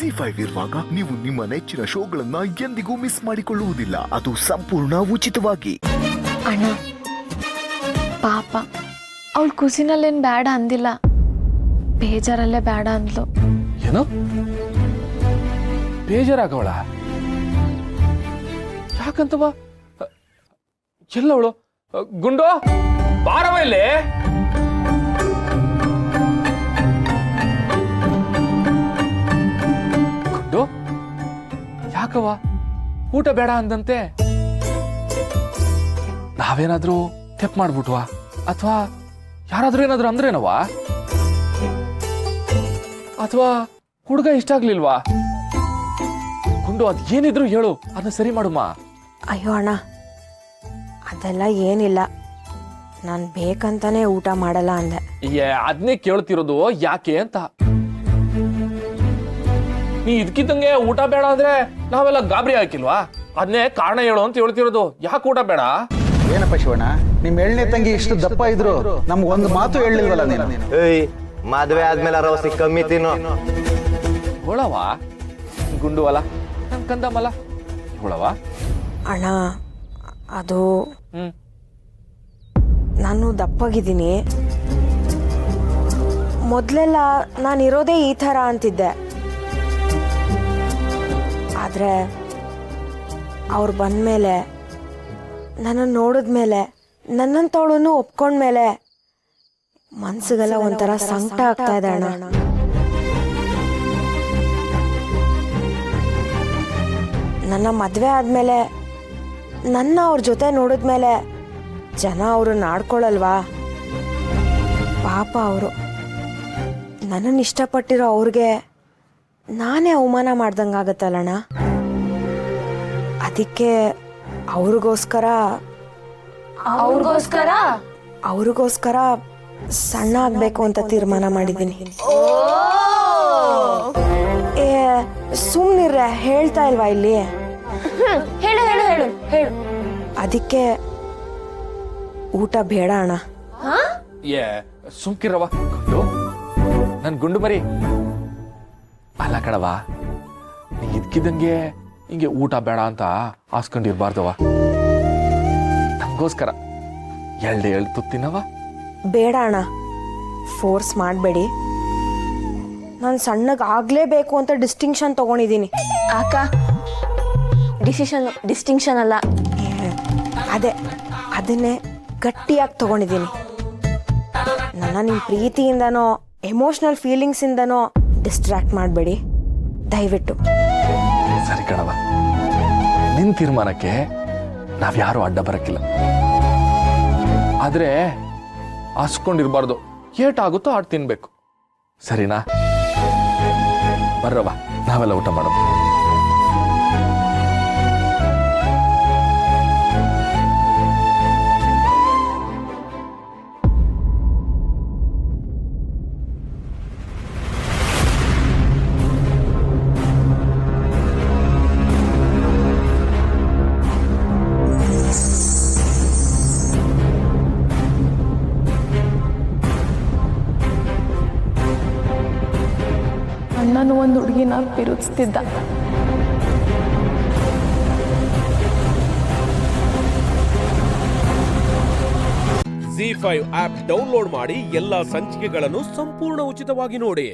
ಜಿ5 ಇರುವಾಗ ನೀವು ನಿಮ್ಮ ನೆಚ್ಚಿನ ಶೋಗಳನ್ನ ಎಂದಿಗೂ ಮಿಸ್ ಮಾಡಿಕೊಳ್ಳುವುದಿಲ್ಲ. ಅದು ಸಂಪೂರ್ಣ ಉಚಿತವಾಗಿ. ಅಣ್ಣ ಪಾಪ ಅವಳು ಖುಷಿನಲ್ಲೇನು ಬೇಡ ಅಂದಿಲ್ಲ, ಬೇಜಾರಲ್ಲೇ ಬೇಡ ಅಂದ್ಲು. ಏನು ಬೇಜಾರಾಗವಳ? ಯಾಕಂತವ? ಎಲ್ಲವಳು? ಗುಂಡು ಬಾರವ ಇಲ್ಲಿ. ಗುಂಡು ಯಾಕವ ಊಟ ಬೇಡ ಅಂದಂತೆ? ನಾವೇನಾದ್ರೂ ತೆಪ್ ಮಾಡ್ಬಿಟ್ವಾ ಅಥವಾ ಯಾರಾದ್ರೂ ಏನಾದ್ರೂ ಅಂದ್ರೇನವ? ಅಥವಾ ಹುಡುಗ ಇಷ್ಟ ಆಗ್ಲಿಲ್ವಾ? ಗುಂಡು ಅದ್ ಏನಿದ್ರು ಹೇಳು, ಅದನ್ನ ಸರಿ ಮಾಡುಮ್ಮ. ಅಯ್ಯೋ ಅಣ್ಣ, ಅದೆಲ್ಲ ಏನಿಲ್ಲ, ನಾನು ಬೇಕಂತಾನೆ ಊಟ ಮಾಡಲ್ಲ ಅಂದೆ. ಅದನ್ನೇ ಕೇಳ್ತಿರೋದು ಯಾಕೆ ಅಂತ. ನೀ ಇದಕ್ಕಿದ್ದಂಗೆ ಊಟ ಬೇಡ ಅಂದ್ರೆ ನಾವೆಲ್ಲ ಗಾಬರಿ ಹಾಕಿಲ್ವಾ? ಅದನ್ನೇ ಕಾರಣ ಹೇಳು ಅಂತ ಹೇಳ್ತಿರೋದು. ಯಾಕೆ ಊಟ ಬೇಡ? ಏನಪ್ಪ ಶಿವಣ್ಣ, ನಿಮ್ ಎಳ್ಳೆ ತಂಗಿ ಇಷ್ಟು ದಪ್ಪ ಇದ್ರು ನಮ್ಗೊಂದು ಮಾತು ಹೇಳಿಲ್ವಲ್ಲ ನೀನು? ಏಯ್, ಮದ್ವೆ ಆದ್ಮೇಲೆ ರವಸಿ ಕಮ್ಮಿ ತಿನ್ನು. ಹೋಳವ ಗುಂಡು ಅಲ್ಲ, ನನ್ ಕಂದಮ್ಮಲ್ಲ ಹೋಳವ. ಅಣ್ಣ ಅದು ನಾನು ದಪ್ಪಾಗಿದ್ದೀನಿ. ಮೊದಲೆಲ್ಲ ನಾನಿರೋದೇ ಈ ಥರ ಅಂತಿದ್ದೆ, ಆದರೆ ಅವ್ರು ಬಂದಮೇಲೆ, ನನ್ನನ್ನು ನೋಡಿದ್ಮೇಲೆ, ನನ್ನಂತವಳನ್ನು ಒಪ್ಕೊಂಡ್ಮೇಲೆ ಮನ್ಸಿಗೆಲ್ಲ ಒಂಥರ ಸಂಕಟ ಆಗ್ತಾ ಇದೆ ಅಣ್ಣ. ನನ್ನ ಮದುವೆ ಆದಮೇಲೆ ನನ್ನ ಅವ್ರ ಜೊತೆ ನೋಡಿದ್ಮೇಲೆ ಜನ ಅವ್ರನ್ನ ಆಡ್ಕೊಳ್ಳಲ್ವಾ? ಪಾಪ ಅವರು ನನ್ನನ್ನು ಇಷ್ಟಪಟ್ಟಿರೋ ಅವ್ರಿಗೆ ನಾನೇ ಅವಮಾನ ಮಾಡ್ದಂಗಾಗತ್ತಲ್ಲಣ್ಣ. ಅದಕ್ಕೆ ಅವ್ರಿಗೋಸ್ಕರ ಸಣ್ಣ ಆಗ್ಬೇಕು ಅಂತ ತೀರ್ಮಾನ ಮಾಡಿದ್ದೀನಿ. ಏ ಸುಮ್ನಿರ್ರೆ, ಹೇಳ್ತಾ ಇಲ್ವಾ ಇಲ್ಲಿ? ಹೇಳು ಹೇಳು ಹೇಳು ಹೇಳು. ಅದಕ್ಕೆ ಊಟ ಬೇಡ ಅಣ್ಣ. ಸುಮ್ಕಿರವ ಗುಂಡು, ನನ್ ಗುಂಡು ಮರಿ ಅಲ್ಲ ಕಣವ. ನೀ ಇದ್ಕಿದ್ದಂಗೆ ಹಿಂಗೆ ಊಟ ಬೇಡ ಅಂತ ಹಾಸ್ಕೊಂಡಿರ್ಬಾರ್ದವ. ನಂಗೋಸ್ಕರ ಎಳ್ಳೆ ತುತ್ತಿನವ. ಬೇಡ ಅಣ್ಣ, ಫೋರ್ಸ್ ಮಾಡಬೇಡಿ. ನಾನು ಸಣ್ಣಗೆ ಆಗಲೇಬೇಕು ಅಂತ ಡಿಸ್ಟಿಂಕ್ಷನ್ ತಗೊಂಡಿದ್ದೀನಿ. ಅಕ್ಕ, ಡಿಸ್ಟಿಂಕ್ಷನ್ ಅಲ್ಲ, ಅದನ್ನೇ ಗಟ್ಟಿಯಾಗಿ ತಗೊಂಡಿದ್ದೀನಿ. ನನ್ನ ನಿಮ್ಮ ಪ್ರೀತಿಯಿಂದನೋ ಎಮೋಷ್ನಲ್ ಫೀಲಿಂಗ್ಸಿಂದನೋ ಡಿಸ್ಟ್ರಾಕ್ಟ್ ಮಾಡಬೇಡಿ ದಯವಿಟ್ಟು. ಸರಿ ಕಣವ, ನಿನ್ ತೀರ್ಮಾನಕ್ಕೆ ನಾವ್ಯಾರು ಅಡ್ಡ ಬರಕ್ಕಿಲ್ಲ. ಆದ್ರೆ ಹಾಸ್ಕೊಂಡಿರ್ಬಾರ್ದು, ಏಟಾಗುತ್ತೋ ಆಡ್ ತಿನ್ಬೇಕು. ಸರಿನಾ? ಬರ್ರವ, ನಾವೆಲ್ಲ ಊಟ ಮಾಡೋಣ. ಅಣ್ಣನು ಒಂದು ಹುಡುಗಿನ ಬಿರುಸ್ತಿದ್ದ. ಜಿ5 ಆಪ್ ಡೌನ್ಲೋಡ್ ಮಾಡಿ ಎಲ್ಲಾ ಸಂಚಿಕೆಗಳನ್ನು ಸಂಪೂರ್ಣ ಉಚಿತವಾಗಿ ನೋಡಿ.